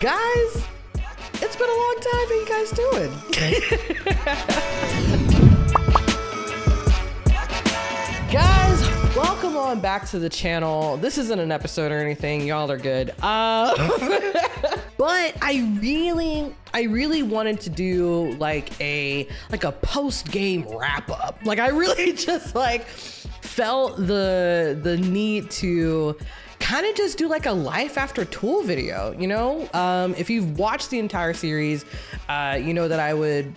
Guys, it's been a long time. How you guys doing? Guys, welcome on back to the channel. This isn't an episode or anything. Y'all are good. But I really wanted to do like a post-game wrap-up. Like I really just felt the need to kind of just do like a life after Tool video, you know? If you've watched the entire series, you know that I would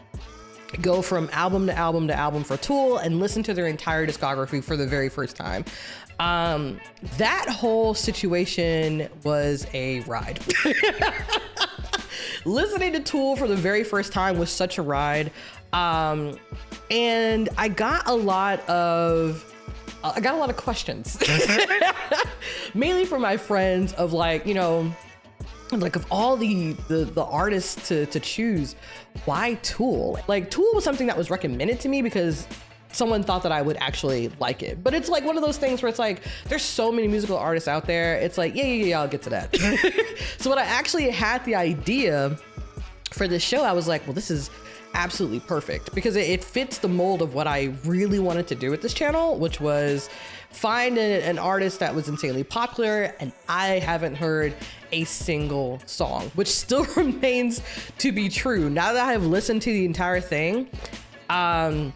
go from album to album to album for Tool and listen to their entire discography for the very first time. That whole situation was a ride. Listening to Tool for the very first time was such a ride. And I got a lot of questions, mainly from my friends of like, you know, like of all the artists to choose, why Tool? Like Tool was something that was recommended to me because someone thought that I would actually like it. But it's like one of those things where it's like, there's so many musical artists out there. It's like, yeah, I'll get to that. So when I actually had the idea for this show, I was like, well, this is absolutely perfect because it fits the mold of what I really wanted to do with this channel, which was find an artist that was insanely popular and I haven't heard a single song, which still remains to be true. Now that I have listened to the entire thing, I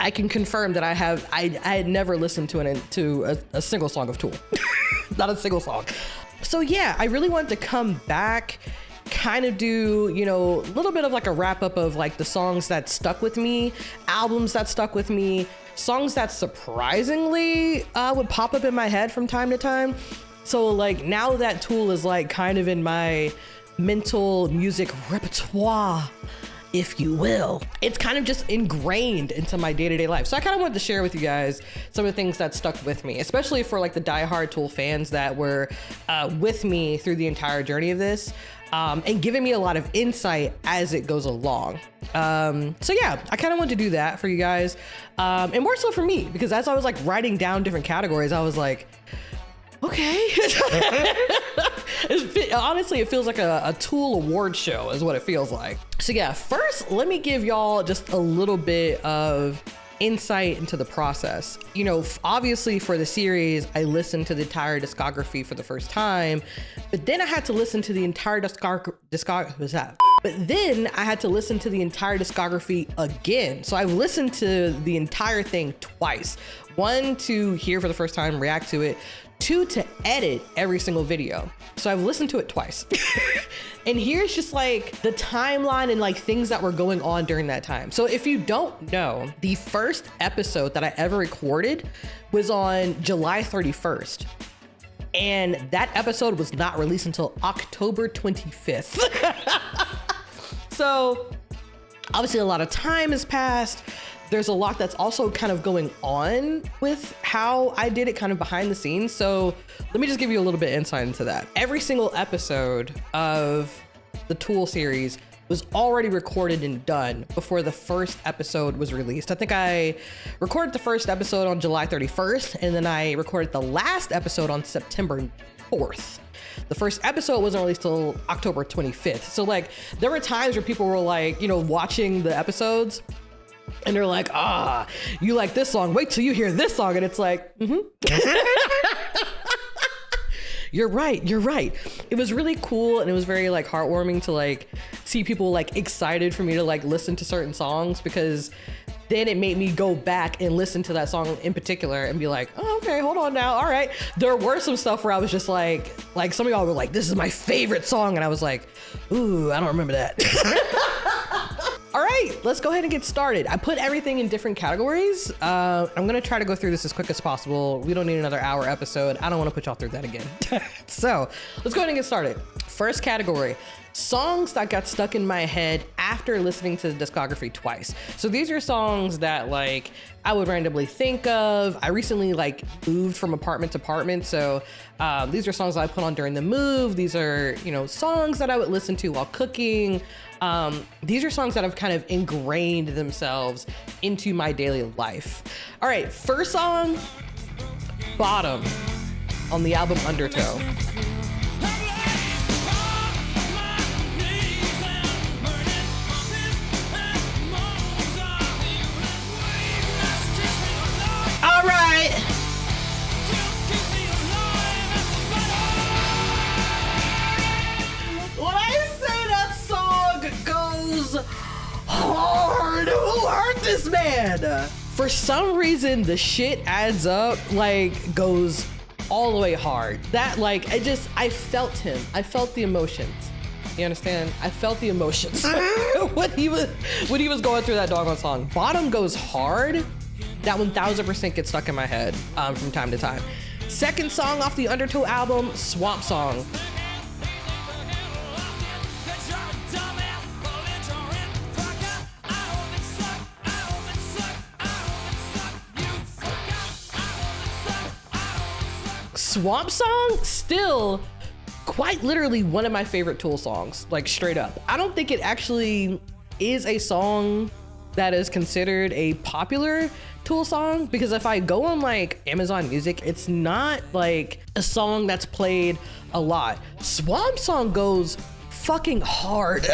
can confirm that I had never listened to a single song of Tool. Not a single song. So yeah, I really wanted to come back, kind of do, you know, a little bit of like a wrap up of like the songs that stuck with me, albums that stuck with me, songs that surprisingly would pop up in my head from time to time. So like now that Tool is like kind of in my mental music repertoire, if you will, it's kind of just ingrained into my day-to-day life. So I kind of wanted to share with you guys some of the things that stuck with me, especially for like the diehard Tool fans that were with me through the entire journey of this, and giving me a lot of insight as it goes along. So yeah, I kind of wanted to do that for you guys, and more so for me, because as I was like writing down different categories, I was like, okay. Honestly, it feels like a Tool award show is what it feels like. So yeah, first, let me give y'all just a little bit of insight into the process. You know, obviously for the series, I listened to the entire discography for the first time, but then I had to listen to the entire But then I had to listen to the entire discography again. So I've listened to the entire thing twice. One, to hear for the first time, react to it. Two, to edit every single video. So I've listened to it twice. And here's just like the timeline and like things that were going on during that time. So if you don't know, the first episode that I ever recorded was on July 31st. And that episode was not released until October 25th. So obviously a lot of time has passed. There's a lot that's also kind of going on with how I did it kind of behind the scenes. So let me just give you a little bit of insight into that. Every single episode of the Tool series was already recorded and done before the first episode was released. I think I recorded the first episode on July 31st, and then I recorded the last episode on September 4th. The first episode wasn't released till October 25th. So like there were times where people were like, you know, watching the episodes and they're like, you like this song, wait till you hear this song. And it's like, You're right. It was really cool. And it was very like heartwarming to like see people like excited for me to like listen to certain songs, because then it made me go back and listen to that song in particular and be like, oh, okay, hold on now. All right. There were some stuff where I was just like some of y'all were like, this is my favorite song. And I was like, ooh, I don't remember that. All right, let's go ahead and get started. I put everything in different categories. I'm gonna try to go through this as quick as possible. We don't need another hour episode. I don't wanna put y'all through that again. So let's go ahead and get started. First category, songs that got stuck in my head after listening to the discography twice. So these are songs that like I would randomly think of. I recently like moved from apartment to apartment. So these are songs that I put on during the move. These are, you know, songs that I would listen to while cooking. These are songs that have kind of ingrained themselves into my daily life. All right, first song, Bottom on the album Undertow. this man. For some reason, the shit adds up, like, goes all the way hard. That, like, I felt him. I felt the emotions. You understand? I felt the emotions when he was going through that doggone song. Bottom goes hard. That 1000% gets stuck in my head from time to time. Second song off the Undertow album, Swamp Song. Swamp Song, still quite literally one of my favorite Tool songs, like straight up. I don't think it actually is a song that is considered a popular Tool song, because if I go on like Amazon Music, it's not like a song that's played a lot. Swamp Song goes fucking hard.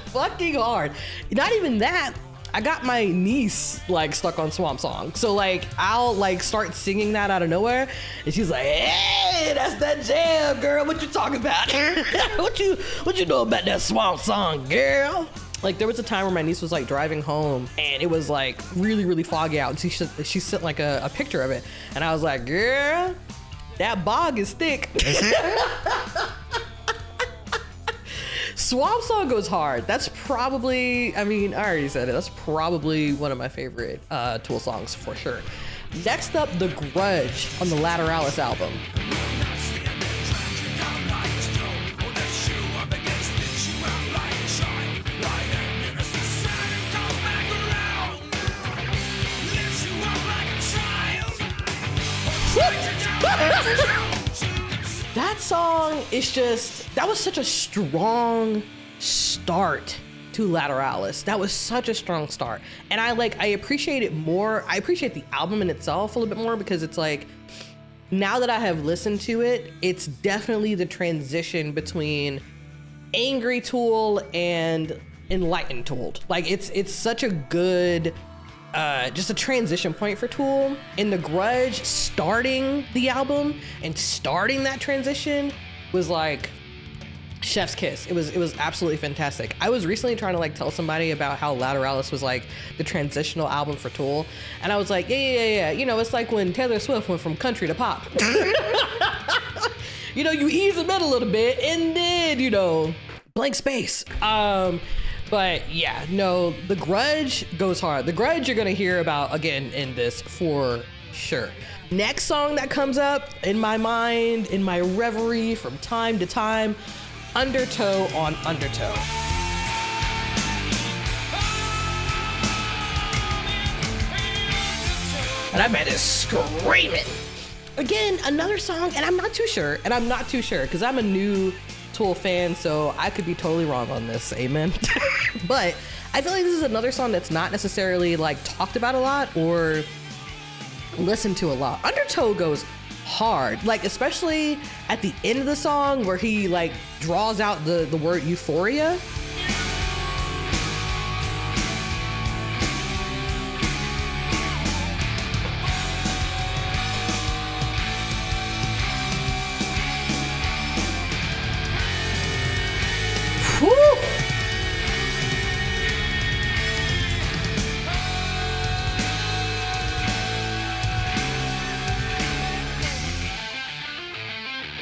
Fucking hard. Not even that, I got my niece like stuck on Swamp Song. So like I'll like start singing that out of nowhere and she's like, hey, that's that jam, girl. What you talking about? what you know about that Swamp Song, girl? Like there was a time where my niece was like driving home and it was like really, really foggy out. And she sent like a picture of it. And I was like, girl, that bog is thick. Swamp Song goes hard. That's probably, I mean, I already said it. That's probably one of my favorite Tool songs for sure. Next up, The Grudge on the Lateralis album. That song is just, that was such a strong start to Lateralis. That was such a strong start. And I appreciate it more. I appreciate the album in itself a little bit more because it's like, now that I have listened to it, it's definitely the transition between angry Tool and enlightened Tool. Like it's such a good, just a transition point for Tool. In The Grudge, starting the album and starting that transition was like chef's kiss. It was absolutely fantastic. I was recently trying to like tell somebody about how Lateralis was like the transitional album for Tool, and I was like, yeah. You know, it's like when Taylor Swift went from country to pop. You know, you ease them in a little bit, and then you know, blank space. But yeah, no, The Grudge goes hard. The Grudge you're gonna hear about again in this for sure. Next song that comes up in my mind, in my reverie from time to time, Undertow on Undertow. And that man is screaming. Again, another song, and I'm not too sure, because I'm a new Tool fan, so I could be totally wrong on this, amen. But I feel like this is another song that's not necessarily like talked about a lot or listened to a lot. Undertow goes hard, like especially at the end of the song where he like draws out the word euphoria.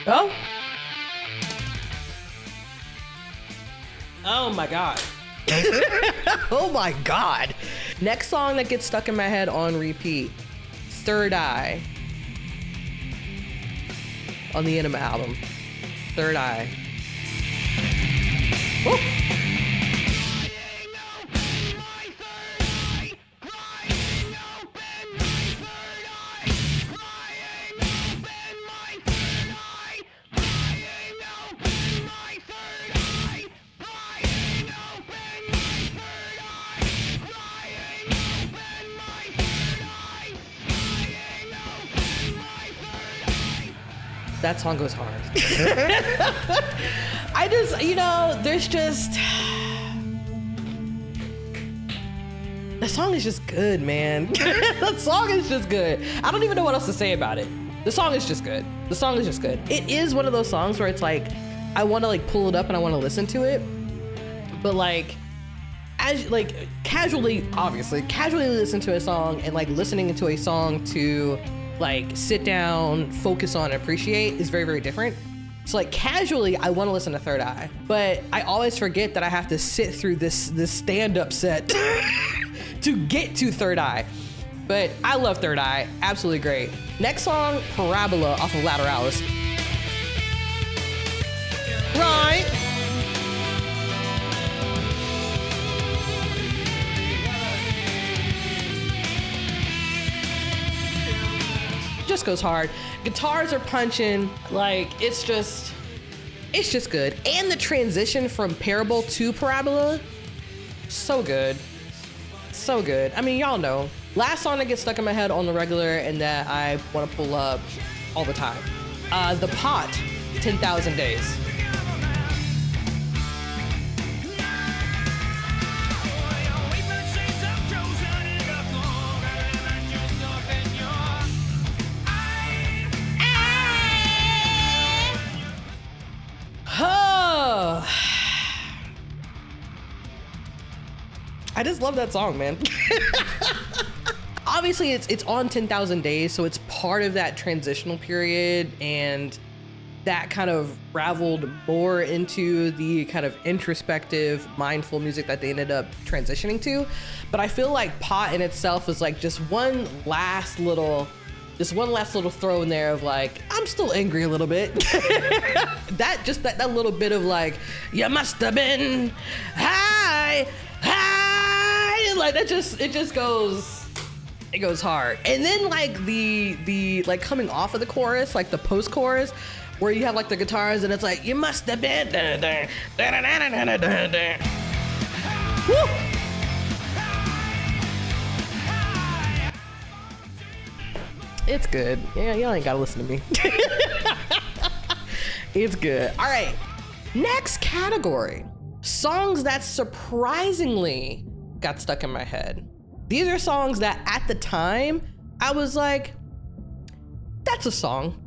Oh. Oh my God. Oh my God. Next song that gets stuck in my head on repeat, Third Eye on the Enema album. Third Eye. Woo. That song goes hard. I just, you know, there's just, that song is just good, man. That song is just good. I don't even know what else to say about it. The song is just good. The song is just good. It is one of those songs where it's like, I want to like pull it up and I want to listen to it. But like, as like casually listen to a song, and like listening to a song to like sit down, focus on, appreciate is very, very different. So like casually, I want to listen to Third Eye, but I always forget that I have to sit through this stand-up set to get to Third Eye. But I love Third Eye, absolutely great. Next song, Parabola off of Lateralis. Right. Just goes hard. Guitars are punching, like it's just good. And the transition from Parable to Parabola, so good. So good. I mean, y'all know. Last song that gets stuck in my head on the regular and that I want to pull up all the time. The Pot, 10,000 Days. I just love that song, man. Obviously, it's on 10,000 Days, so it's part of that transitional period, and that kind of raveled more into the kind of introspective, mindful music that they ended up transitioning to. But I feel like Pot in itself is like just one last little throw in there of like, I'm still angry a little bit. that little bit of like, you must have been high, like it goes hard. And then like the like coming off of the chorus, like the post chorus, where you have like the guitars and it's like, you must have been Woo! It's good. Yeah, y'all ain't gotta listen to me. It's good. All right, next category. Songs that surprisingly got stuck in my head. These are songs that at the time I was like, that's a song.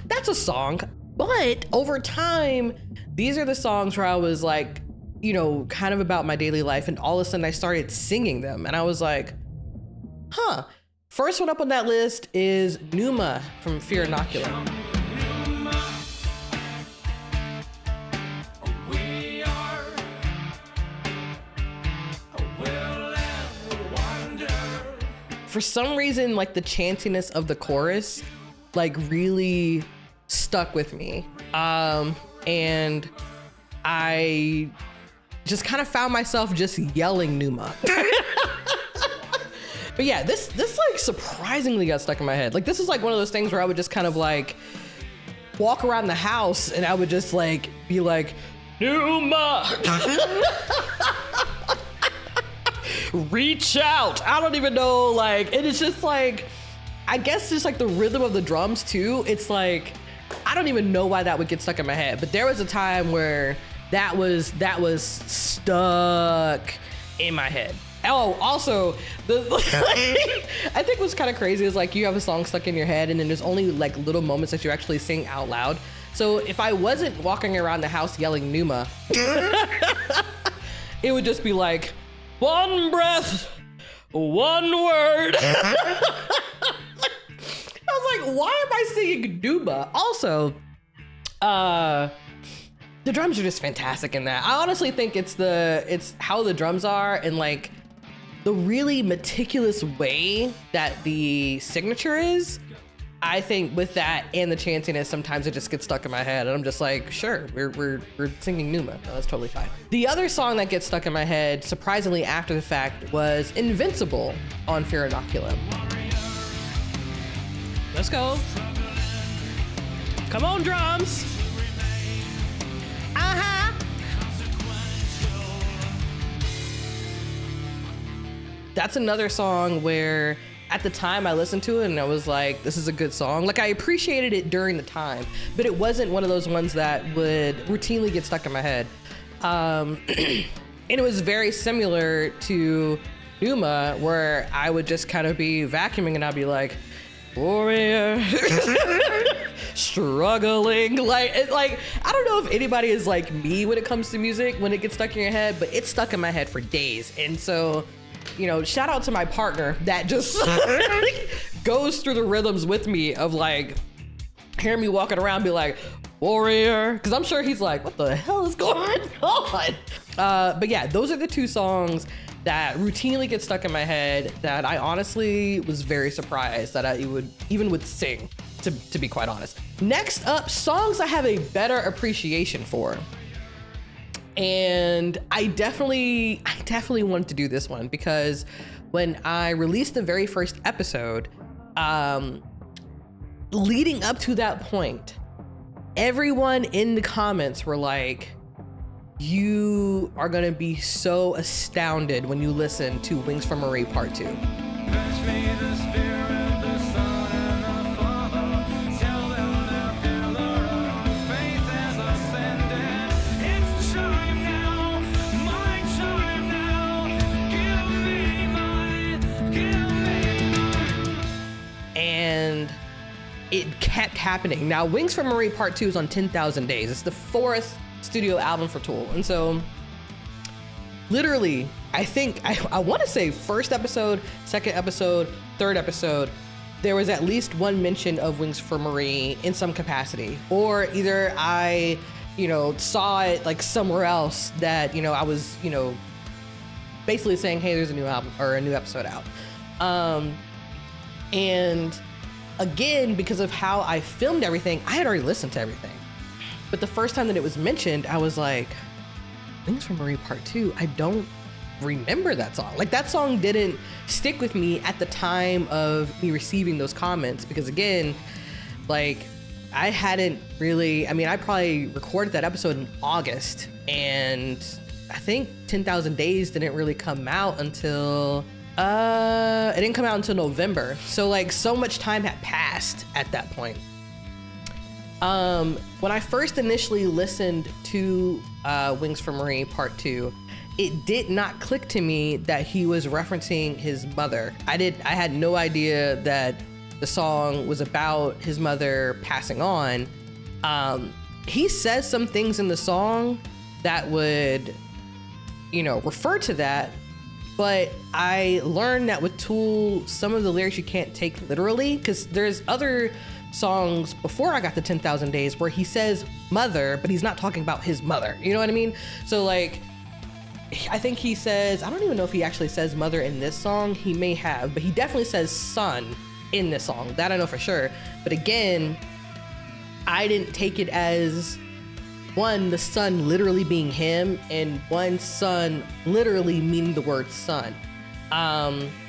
That's a song. But over time, these are the songs where I was like, you know, kind of about my daily life, and all of a sudden I started singing them and I was like, huh. First one up on that list is Pneuma from Fear Inoculum. For some reason, like the chantiness of the chorus, like really stuck with me. And I just kind of found myself just yelling Pneuma. But yeah, this like surprisingly got stuck in my head. Like this is like one of those things where I would just kind of like walk around the house and I would just like be like, Pneuma. Reach out. I don't even know, like, and it's just like, I guess just like the rhythm of the drums too. It's like, I don't even know why that would get stuck in my head, but there was a time where that was stuck in my head. Oh, also, I think what's kind of crazy is like you have a song stuck in your head and then there's only like little moments that you actually sing out loud. So if I wasn't walking around the house yelling Pneuma, it would just be like, one breath, one word. I was like, why am I singing Pneuma? Also, the drums are just fantastic in that. I honestly think it's how the drums are and like the really meticulous way that the signature is. I think with that and the chantiness, sometimes it just gets stuck in my head and I'm just like, sure, we're singing Pneuma. No, that's totally fine. The other song that gets stuck in my head, surprisingly after the fact, was Invincible on Fear Inoculum. Let's go. Come on, drums. Uh-huh. That's another song where at the time I listened to it and I was like, this is a good song. Like I appreciated it during the time, but it wasn't one of those ones that would routinely get stuck in my head. And it was very similar to Pneuma, where I would just kind of be vacuuming and I'd be like, warrior, struggling. Like I don't know if anybody is like me when it comes to music, when it gets stuck in your head, but it's stuck in my head for days. And so, you know, shout out to my partner that just goes through the rhythms with me of like, hear me walking around, be like, warrior, because I'm sure he's like, what the hell is going on? But yeah, those are the two songs that routinely get stuck in my head that I honestly was very surprised that I would sing, to be quite honest. Next up, songs I have a better appreciation for. And I definitely wanted to do this one because when I released the very first episode, leading up to that point, everyone in the comments were like, you are gonna be so astounded when you listen to Wings for Marie Part 2. And it kept happening. Now, Wings for Marie Part 2 is on 10,000 Days. It's the 4th studio album for Tool. And so literally, I think, I want to say first episode, second episode, third episode, there was at least one mention of Wings for Marie in some capacity. Or either I, you know, saw it like somewhere else that, you know, I was, you know, basically saying, hey, there's a new album or a new episode out. And again, because of how I filmed everything, I had already listened to everything. But the first time that it was mentioned, I was like, Wings for Marie Part 2, I don't remember that song. Like, that song didn't stick with me at the time of me receiving those comments because, again, like, I hadn't really, I mean, I probably recorded that episode in August, and I think 10,000 Days didn't really come out until, it didn't come out until November. So, like, so much time had passed at that point. When I first initially listened to Wings for Marie Part 2, it did not click to me that he was referencing his mother. I had no idea that the song was about his mother passing on. He says some things in the song that would, you know, refer to that, but I learned that with Tool, some of the lyrics you can't take literally, because there's other songs before I got to 10,000 Days where he says mother, but he's not talking about his mother. You know what I mean? So like, I think he says, I don't even know if he actually says mother in this song. He may have, but he definitely says son in this song. That I know for sure. But again, I didn't take it as one, the son literally being him, and one son literally meaning the word son.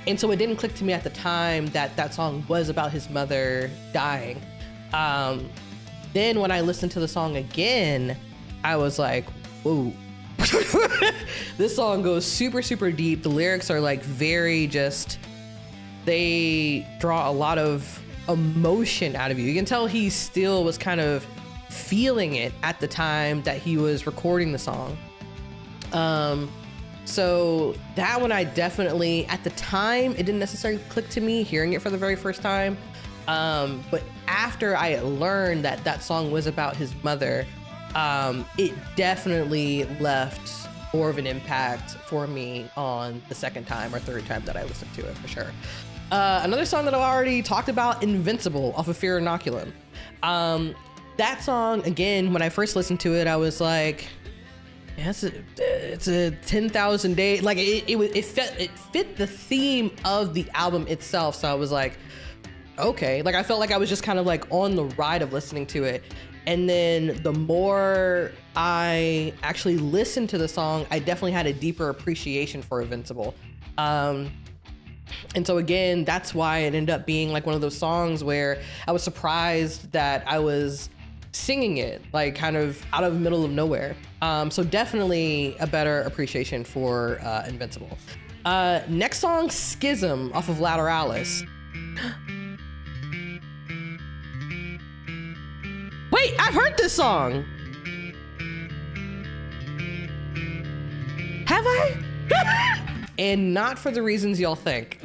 And so it didn't click to me at the time that that song was about his mother dying. Then when I listened to the song again, I was like, whoa. This song goes super, super deep. The lyrics are like very just, they draw a lot of emotion out of you. You can tell he still was kind of feeling it at the time that he was recording the song. So that one I definitely, at the time, it didn't necessarily click to me hearing it for the very first time. But after I learned that that song was about his mother, it definitely left more of an impact for me on the second time or third time that I listened to it, for sure. Another song that I already talked about, Invincible, off of Fear Inoculum. That song, again, when I first listened to it, I was like, yeah, it's a 10,000 Day, like it fit the theme of the album itself. So I was like, okay, like I felt like I was just kind of like on the ride of listening to it. And then the more I actually listened to the song, I definitely had a deeper appreciation for Invincible. And so again, that's why it ended up being like one of those songs where I was surprised that I was singing it like kind of out of the middle of nowhere. So definitely a better appreciation for Invincible. Next song, Schism, off of Lateralis. Wait, I've heard this song. Have I? And not for the reasons y'all think.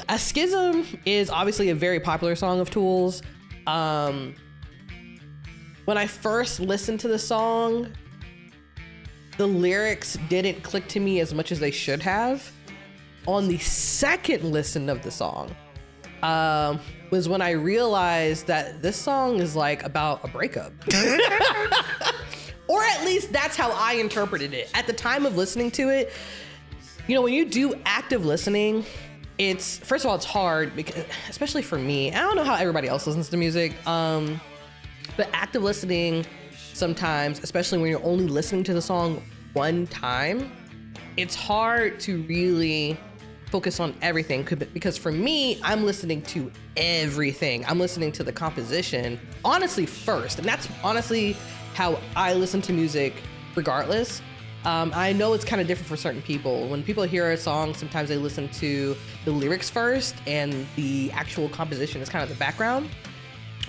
A Schism is obviously a very popular song of Tool's. When I first listened to the song, the lyrics didn't click to me as much as they should have. On the second listen of the song, was when I realized that this song is like about a breakup. Or at least that's how I interpreted it. At the time of listening to it, you know, when you do active listening, it's, first of all, it's hard because, especially for me, I don't know how everybody else listens to music, but active listening sometimes, especially when you're only listening to the song one time, it's hard to really focus on everything, because for me, I'm listening to everything. I'm listening to the composition, honestly, first. And that's honestly how I listen to music regardless. I know it's kind of different for certain people. When people hear a song, sometimes they listen to the lyrics first and the actual composition is kind of the background.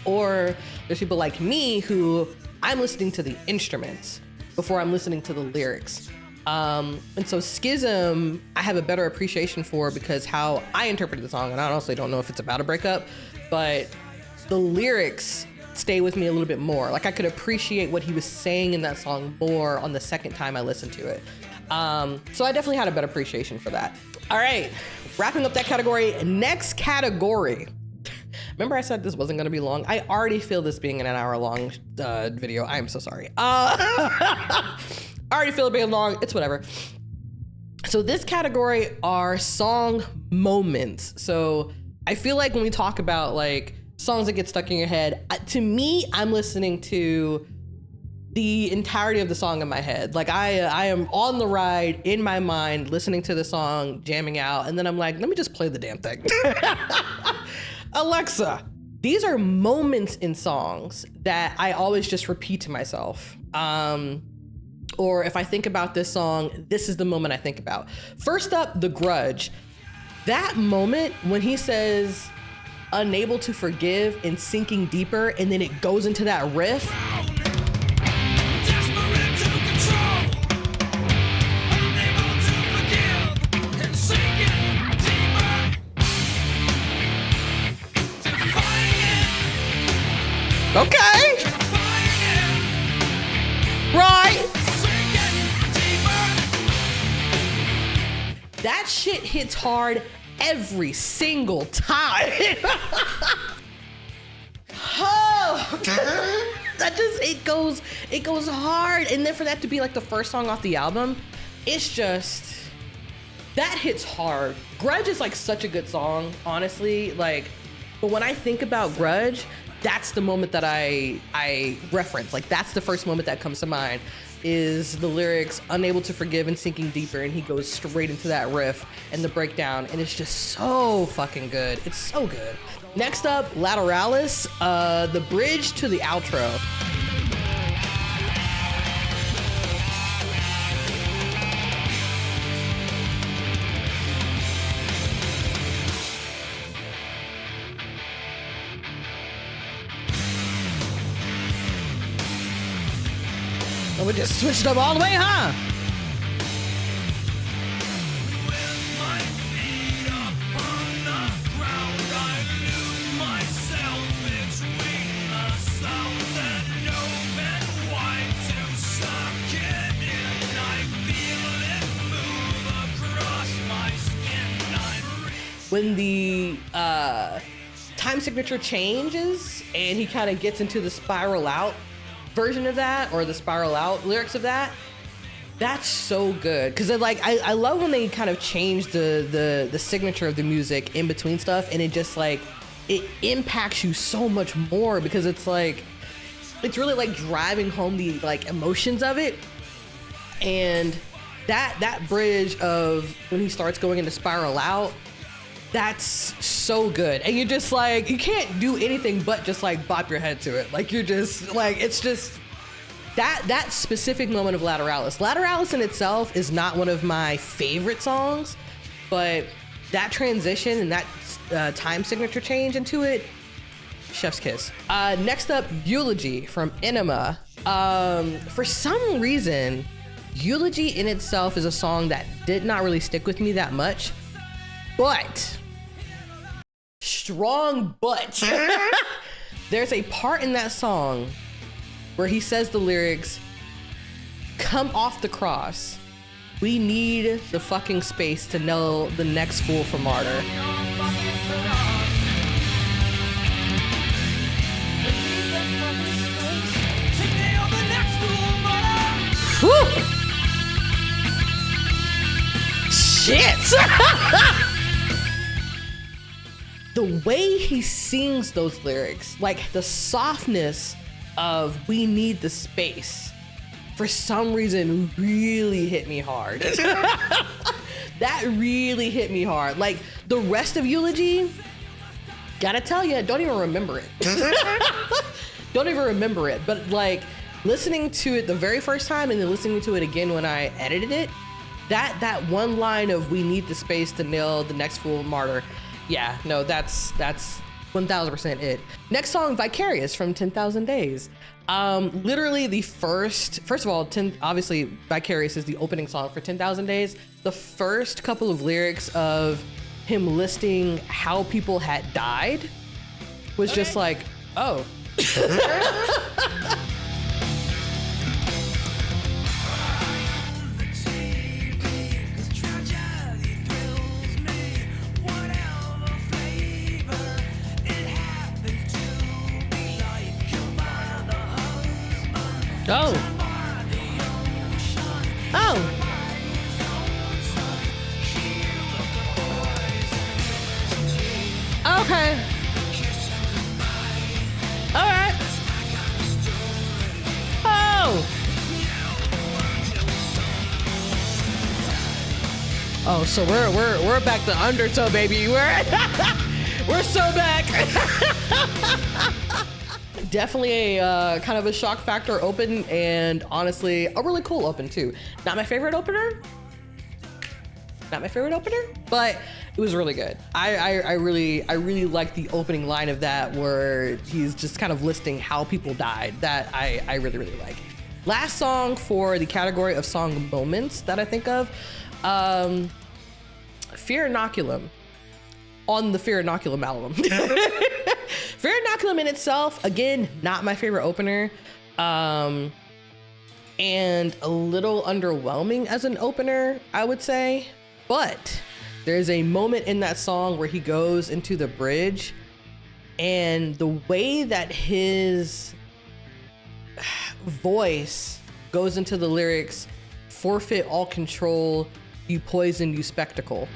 Or there's people like me who I'm listening to the instruments before I'm listening to the lyrics. And so Schism, I have a better appreciation for because how I interpreted the song, and I honestly don't know if it's about a breakup, but the lyrics stay with me a little bit more. Like I could appreciate what he was saying in that song more on the second time I listened to it. So I definitely had a better appreciation for that. All right, wrapping up that category. Next category. Remember I said this wasn't gonna be long? I already feel this being an hour-long video. I am so sorry. I already feel it being long. It's whatever. So this category are song moments. So I feel like when we talk about like songs that get stuck in your head, to me, I'm listening to the entirety of the song in my head. Like I am on the ride in my mind, listening to the song, jamming out, and then I'm like, let me just play the damn thing. Alexa, these are moments in songs that I always just repeat to myself. Or if I think about this song, this is the moment I think about. First up, The Grudge. That moment when he says, unable to forgive and sinking deeper, and then it goes into that riff. Okay. Right. That shit hits hard every single time. Oh, that just, it goes hard. And then for that to be like the first song off the album, it's just, that hits hard. Grudge is like such a good song, honestly. Like, but when I think about Grudge, that's the moment that I reference. Like that's the first moment that comes to mind, is the lyrics, unable to forgive and sinking deeper, and he goes straight into that riff and the breakdown, and it's just so fucking good. It's so good. Next up, Lateralus, the bridge to the outro. We just switched up all the way, huh? With my feet up on the ground, I knew myself between the sounds and open wide to suck it in. I feel it move across my skin. When the time signature changes and he kind of gets into the spiral out version of that, or the spiral out lyrics of that, that's so good. Because like I love when they kind of change the signature of the music in between stuff, and it just like it impacts you so much more, because it's like it's really like driving home the like emotions of it. And that bridge of when he starts going into spiral out, that's so good. And you're just like, you can't do anything but just like bop your head to it. Like you're just like, it's just that specific moment of Lateralus. Lateralus in itself is not one of my favorite songs, but that transition and that time signature change into it, chef's kiss. Next up, Eulogy from Enema. For some reason, Eulogy in itself is a song that did not really stick with me that much, but strong but There's a part in that song where he says the lyrics, "Come off the cross. We need the fucking space to nail the next fool for martyr." Whew. Shit. The way he sings those lyrics, like the softness of "we need the space," for some reason really hit me hard. That really hit me hard. Like the rest of Eulogy, gotta tell you, don't even remember it. Don't even remember it. But like listening to it the very first time and then listening to it again when I edited it, that one line of "we need the space to nail the next fool martyr." Yeah, no, that's 1000% it. Next song, Vicarious from 10,000 Days. Literally the first of all, obviously Vicarious is the opening song for 10,000 Days. The first couple of lyrics of him listing how people had died was just like, oh. Oh. Oh. Okay. All right. Oh. Oh, so we're back to Undertow, baby. We're so back. Definitely a kind of a shock factor open, and honestly a really cool open too. Not my favorite opener, but it was really good. I really like the opening line of that where he's just kind of listing how people died. That I really like. Last song for the category of song moments that I think of, Fear Inoculum on the Fear Inoculum album. Fear Inoculum in itself, again, not my favorite opener, and a little underwhelming as an opener, I would say. But there's a moment in that song where he goes into the bridge, and the way that his voice goes into the lyrics, "Forfeit all control, you poison, you spectacle."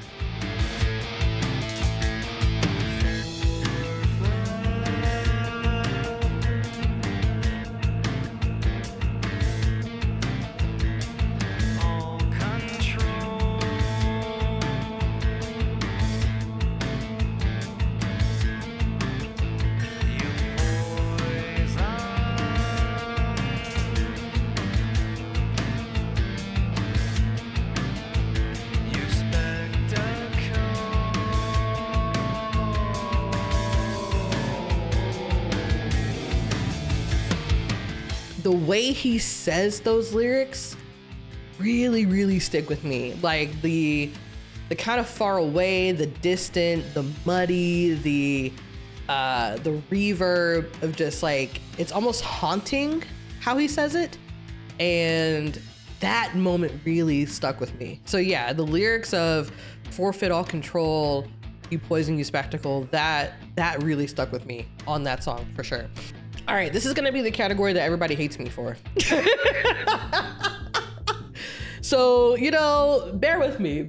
The way he says those lyrics really stick with me. Like the kind of far away, the distant, the muddy, the reverb of just like, it's almost haunting how he says it. And that moment really stuck with me. So yeah, the lyrics of "Forfeit all control, you poison, you spectacle," that really stuck with me on that song for sure. All right, this is gonna be the category that everybody hates me for. So, bear with me.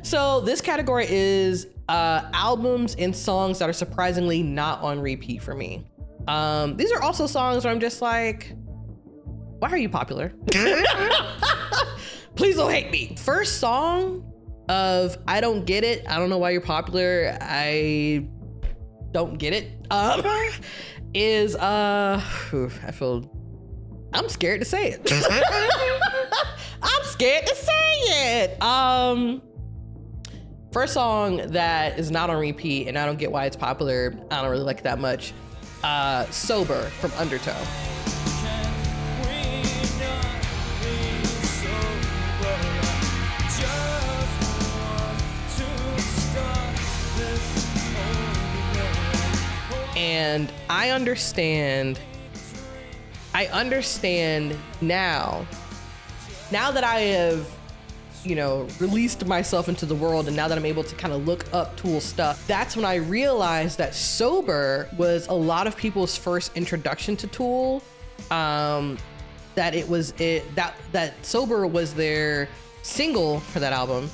So this category is albums and songs that are surprisingly not on repeat for me. These are also songs where I'm just like, why are you popular? Please don't hate me. First song of "I Don't Get It," I don't know why you're popular, I don't get it, is I'm scared to say it. I'm scared to say it. First song that is not on repeat, and I don't get why it's popular, I don't really like it that much, "Sober" from Undertow. And I understand now that I have, released myself into the world, and now that I'm able to kind of look up Tool stuff, that's when I realized that Sober was a lot of people's first introduction to Tool. That Sober was their single for that album.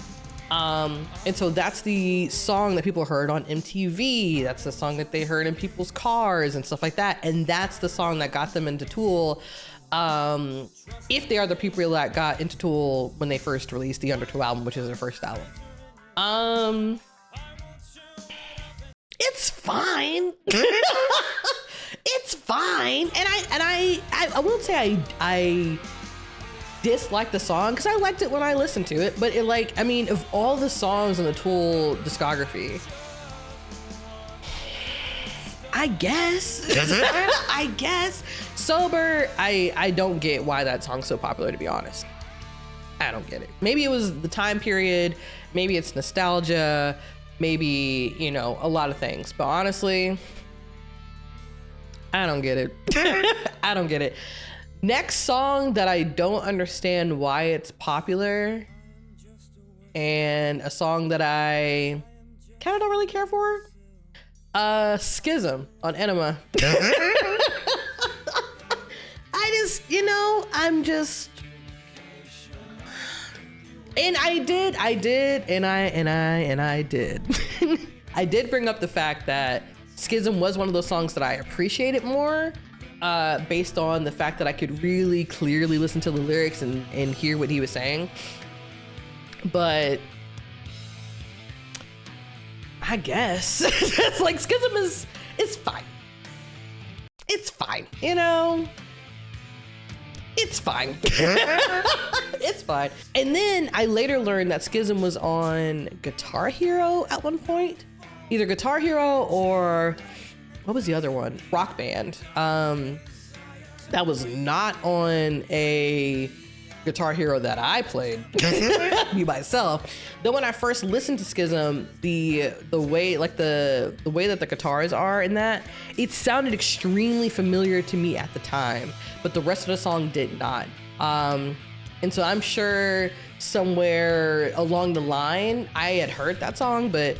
And so that's the song that people heard on MTV. That's the song that they heard in people's cars and stuff like that. And that's the song that got them into Tool. If they are the people that got into Tool when they first released the Undertow album, which is their first album. It's fine. It's fine. And I won't say I dislike the song, because I liked it when I listened to it, but of all the songs in the Tool discography, I guess I guess Sober, I don't get why that song's so popular, to be honest. I don't get it. Maybe it was the time period, maybe it's nostalgia, maybe a lot of things, but honestly, I don't get it. I don't get it. Next song that I don't understand why it's popular, and a song that I kind of don't really care for, Schism on Enema. I did. I did bring up the fact that Schism was one of those songs that I appreciated more, based on the fact that I could really clearly listen to the lyrics and hear what he was saying. But I guess it's like Schism is fine. It's fine, It's fine. It's fine. And then I later learned that Schism was on Guitar Hero at one point. Either Guitar Hero or what was the other one? Rock Band. That was not on a Guitar Hero that I played me myself. Then when I first listened to Schism, the way the way that the guitars are in that, it sounded extremely familiar to me at the time, but the rest of the song did not. And so I'm sure somewhere along the line I had heard that song, but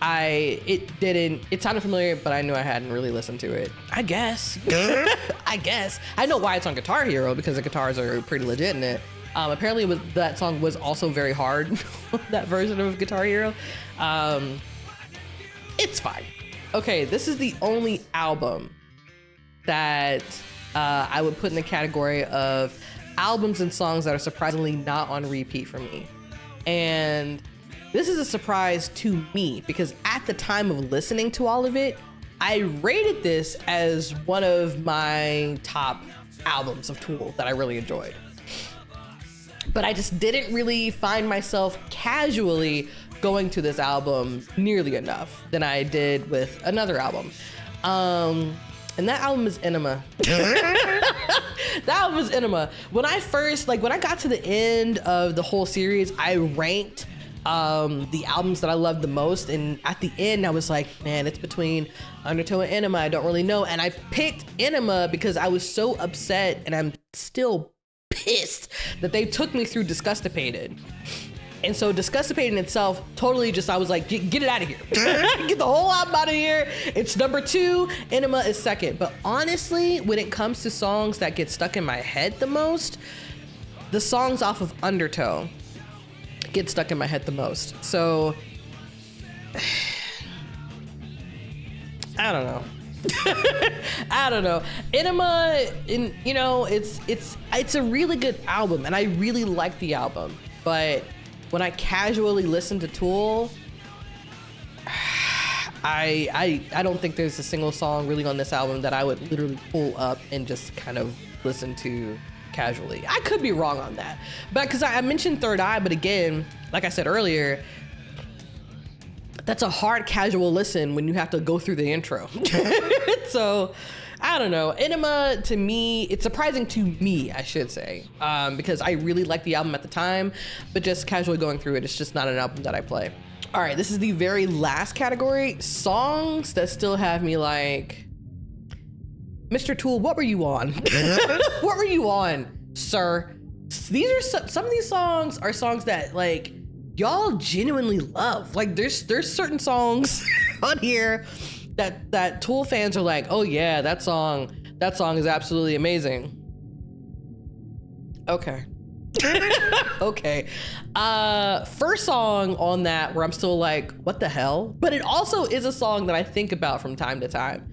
it sounded familiar, but I knew I hadn't really listened to it. I guess. I know why it's on Guitar Hero, because the guitars are pretty legit in it. Apparently that song was also very hard, that version of Guitar Hero. It's fine. Okay, this is the only album that I would put in the category of albums and songs that are surprisingly not on repeat for me. And this is a surprise to me, because at the time of listening to all of it, I rated this as one of my top albums of Tool that I really enjoyed. But I just didn't really find myself casually going to this album nearly enough than I did with another album. And that album is Enema. That album is Enema. When I got to the end of the whole series, I ranked the albums that I loved the most, and at the end I was like, man, it's between Undertow and Enema. I don't really know. And I picked Enema because I was so upset, and I'm still pissed that they took me through Disgustipated. And so Disgustipated itself, totally just, I was like, get it out of here. Get the whole album out of here. It's number 2, Enema is second. But honestly, when it comes to songs that get stuck in my head the most, the songs off of Undertow get stuck in my head the most. So I don't know. I don't know. Enema, it's a really good album, and I really like the album. But when I casually listen to Tool, I don't think there's a single song really on this album that I would literally pull up and just kind of listen to casually. I could be wrong on that, but because I mentioned Third Eye, but again, like I said earlier, that's a hard casual listen when you have to go through the intro. So I don't know. Enema, to me, it's surprising to me, I should say, because I really liked the album at the time, but just casually going through it, it's just not an album that I play. All right, this is the very last category, songs that still have me like, Mr. Tool, what were you on? What were you on, sir? These are some of these songs are songs that like y'all genuinely love. Like there's certain songs on here that Tool fans are like, oh yeah, that song is absolutely amazing. Okay. Okay. First song on that where I'm still like, what the hell? But it also is a song that I think about from time to time.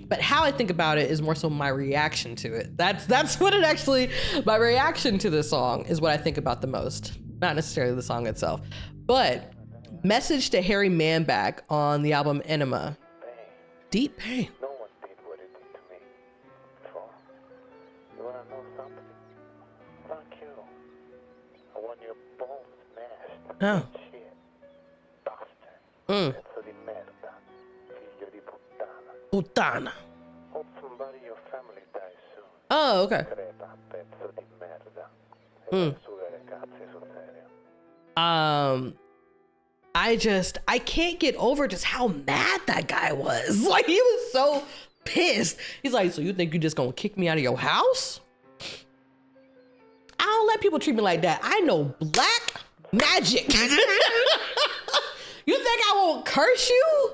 But how I think about it is more so my reaction to it. That's what it actually, my reaction to this song is what I think about the most. Not necessarily the song itself. But Message to Harry Manback on the album Enema. Deep pain. No one did what it did to me before. You wanna know something? Fuck you. I want your bones mashed. Oh. Shit. Bastard. Pezzo di merda. Figlio di puttana. Puttana. Hope somebody in your family dies soon. Oh, okay. Crepa, pezzo di merda. E sulle le cazze sul serio. I can't get over just how mad that guy was. Like, he was so pissed. He's like, so you think you just gonna kick me out of your house? I don't let people treat me like that. I know black magic. You think I won't curse you?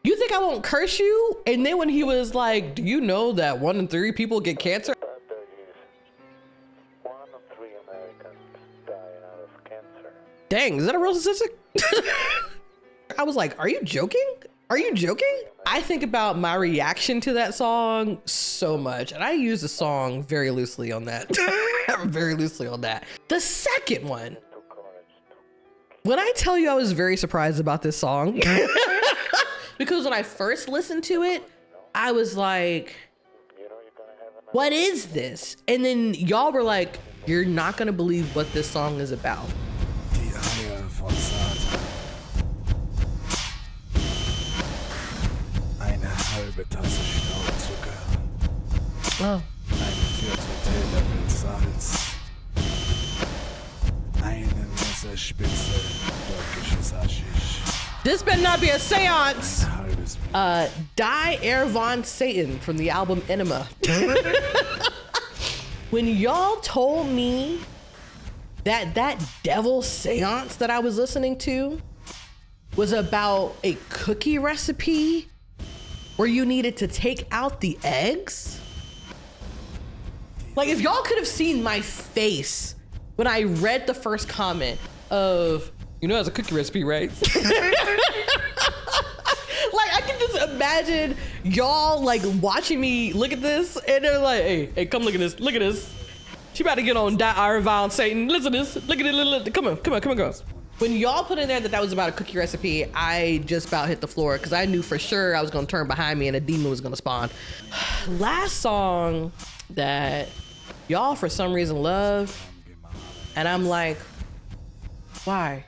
You think I won't curse you? And then when he was like, do you know that 1 in 3 people get cancer? But there is 1 in 3 Americans dying out of cancer. Dang, is that a real statistic? I was like, are you joking? Are you joking? I think about my reaction to that song so much, and I use the song very loosely on that. Very loosely on that. The second one, when I tell you I was very surprised about this song, because when I first listened to it, I was like, what is this? And then y'all were like, you're not gonna believe what this song is about. Die Eier von Satan. Eine halbe Tasse Staubzucker. Oh. Ein Viertel Teelöffel Salz. Eine Messerspitze türkisches Haschisch. This better not be a seance. Ein halbes Die Air Von Satan from the album Enema. When y'all told me that devil seance that I was listening to was about a cookie recipe where you needed to take out the eggs. Like, if y'all could have seen my face when I read the first comment of, you know, that's a cookie recipe, right? Like, I can just imagine y'all like watching me look at this and they're like, hey, come look at this. She about to get on Die Iron Von Satan. Listen to this. Look at it. Come on, girls. When y'all put in there that was about a cookie recipe, I just about hit the floor because I knew for sure I was gonna turn behind me and a demon was gonna spawn. Last song that y'all for some reason love, and I'm like, why?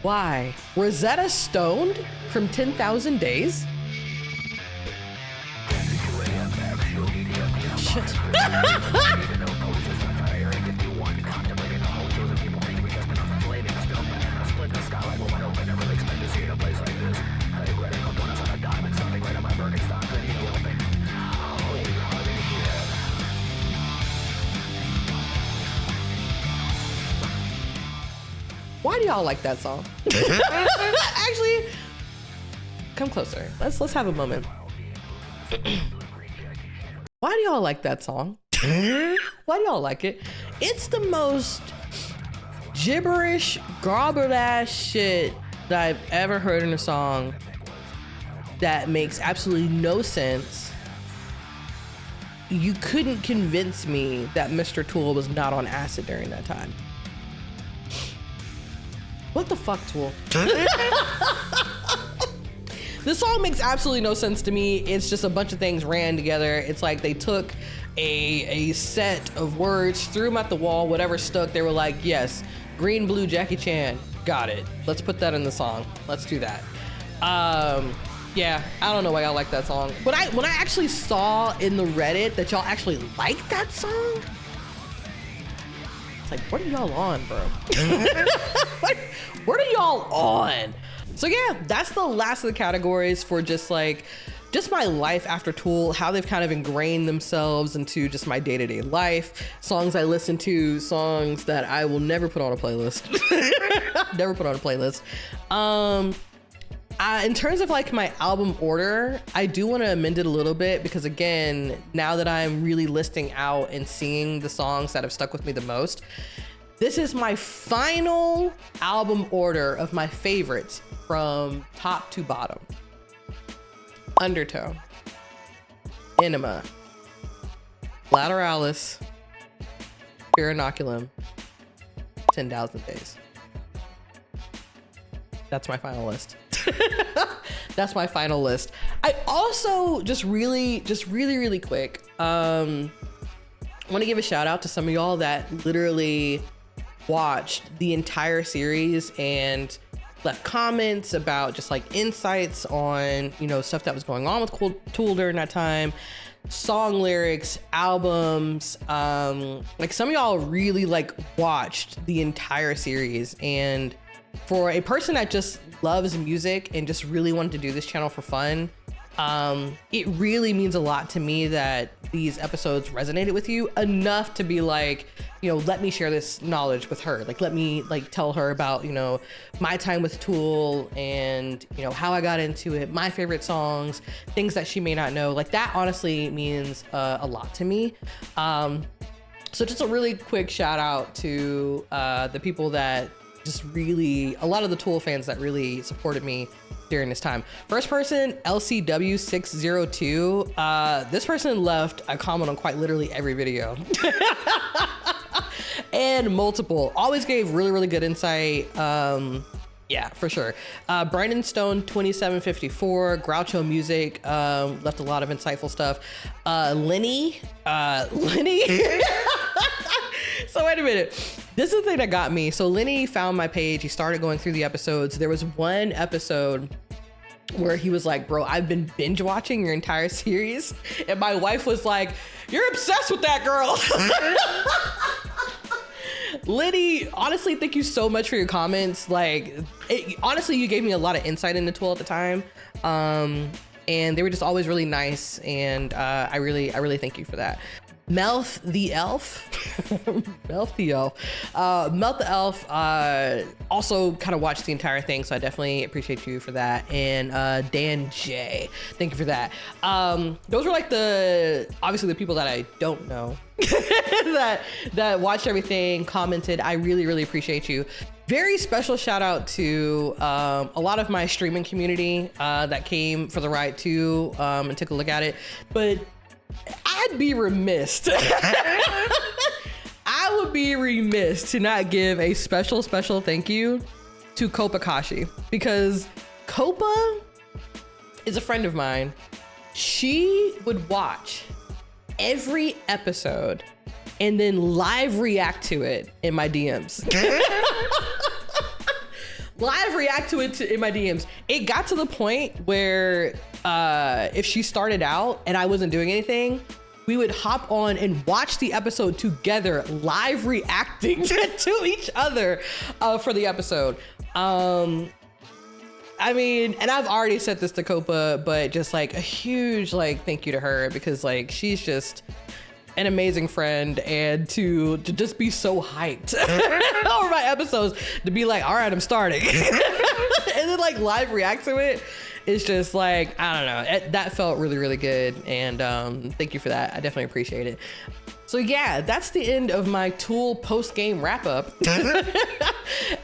Why? Rosetta Stoned from 10,000 Days? Shit. Why do y'all like that song? Actually, come closer. Let's have a moment. Why do y'all like that song? Why do y'all like it? It's the most gibberish, garbled ass shit that I've ever heard in a song that makes absolutely no sense. You couldn't convince me that Mr. Tool was not on acid during that time. What the fuck, Tool? This song makes absolutely no sense to me. It's just a bunch of things ran together. It's like they took a set of words, threw them at the wall, whatever stuck, they were like, yes, green, blue, Jackie Chan, got it. Let's put that in the song. Let's do that. Yeah, I don't know why y'all like that song. When I actually saw in the Reddit that y'all actually like that song, it's like, what are y'all on, bro? What are y'all on? So yeah, that's the last of the categories for just my life after Tool, how they've kind of ingrained themselves into just my day-to-day life, songs I listen to, songs that I will never put on a playlist. Never put on a playlist. In terms of like my album order, I do want to amend it a little bit because again, now that I'm really listing out and seeing the songs that have stuck with me the most, this is my final album order of my favorites from top to bottom. Undertow, Enema, Lateralis, Pure Inoculum, 10,000 Days. That's my final list. That's my final list. I also just really quick, want to give a shout out to some of y'all that literally watched the entire series and left comments about just like insights on, you know, stuff that was going on with Tool during that time, song lyrics, albums. Like some of y'all really like watched the entire series, and for a person that just loves music and just really wanted to do this channel for fun, it really means a lot to me that these episodes resonated with you enough to be like, you know, let me share this knowledge with her. Like, let me like tell her about, you know, my time with Tool and, you know, how I got into it, my favorite songs, things that she may not know. Like that honestly means a lot to me. So just a really quick shout out to the people that just really, a lot of the Tool fans that really supported me during this time. First person, LCW602. This person left a comment on quite literally every video. And multiple. Always gave really good insight. Yeah, for sure. Brandon Stone 2754, Groucho Music, left a lot of insightful stuff. Lenny. So wait a minute. This is the thing that got me. So Lenny found my page. He started going through the episodes. There was one episode where he was like, bro, I've been binge watching your entire series. And my wife was like, you're obsessed with that girl. Lenny, honestly, thank you so much for your comments. Like, honestly, you gave me a lot of insight into Tool at the time. And they were just always really nice. And I really thank you for that. Melf the Elf, Melf the Elf, also kind of watched the entire thing, so I definitely appreciate you for that. And Dan J, thank you for that. Those were like obviously the people that I don't know that watched everything, commented. I really appreciate you. Very special shout out to a lot of my streaming community that came for the ride too and took a look at it, but I'd be remiss. I would be remiss to not give a special thank you to Copa Kashi, because Copa is a friend of mine. She would watch every episode and then live react to it in my DMs. Live react to it in my DMs. It got to the point where if she started out and I wasn't doing anything, we would hop on and watch the episode together, live reacting to each other for the episode. I mean, and I've already said this to Copa, but just like a huge like thank you to her, because like she's just an amazing friend, and to just be so hyped over my episodes, to be like, all right, I'm starting. And then like live react to it. It's just like, I don't know, that felt really good. And thank you for that. I definitely appreciate it. So yeah, that's the end of my Tool post-game wrap-up.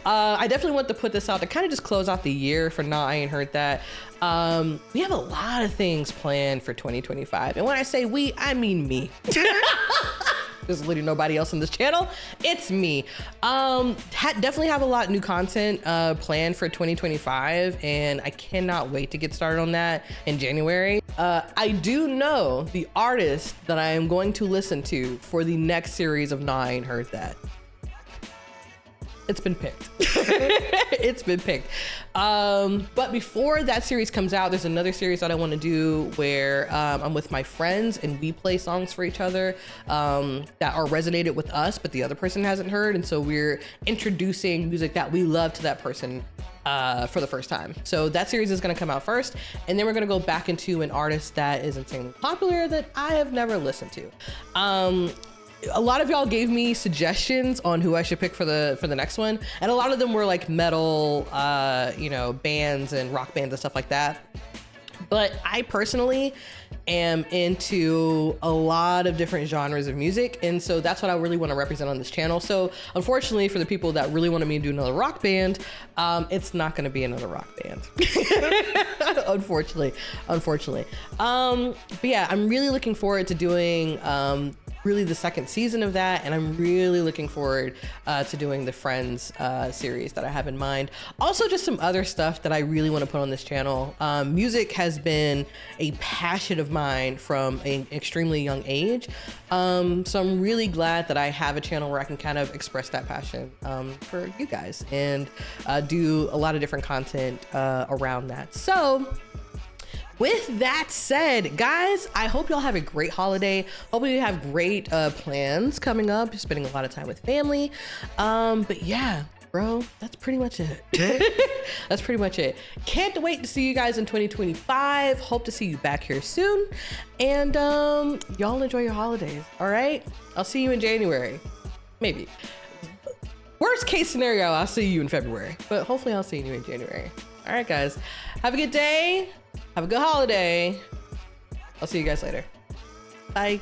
I definitely want to put this out to kind of just close out the year for Nah, I Ain't Heard That. We have a lot of things planned for 2025. And when I say we, I mean me. There's literally nobody else on this channel. It's me. Definitely have a lot of new content planned for 2025, and I cannot wait to get started on that in January. I do know the artist that I am going to listen to for the next series of Nah, I Ain't Heard That. It's been picked. It's been picked. But before that series comes out, there's another series that I want to do where I'm with my friends and we play songs for each other that are resonated with us, but the other person hasn't heard. And so we're introducing music that we love to that person for the first time. So that series is going to come out first, and then we're going to go back into an artist that is insanely popular that I have never listened to. A lot of y'all gave me suggestions on who I should pick for the next one, and a lot of them were like metal, bands and rock bands and stuff like that. But I personally am into a lot of different genres of music, and so that's what I really want to represent on this channel. So unfortunately, for the people that really wanted me to do another rock band, it's not going to be another rock band. unfortunately. But yeah, I'm really looking forward to doing really the second season of that, and I'm really looking forward to doing the Friends series that I have in mind. Also, just some other stuff that I really want to put on this channel. Music has been a passion of mine from an extremely young age, so I'm really glad that I have a channel where I can kind of express that passion for you guys and do a lot of different content around that. So with that said, guys, I hope y'all have a great holiday. Hope you have great plans coming up. You're spending a lot of time with family. But yeah, bro, that's pretty much it. That's pretty much it. Can't wait to see you guys in 2025. Hope to see you back here soon. And y'all enjoy your holidays, all right? I'll see you in January. Maybe. Worst case scenario, I'll see you in February. But hopefully I'll see you in January. All right, guys. Have a good day. Have a good holiday. I'll see you guys later. Bye.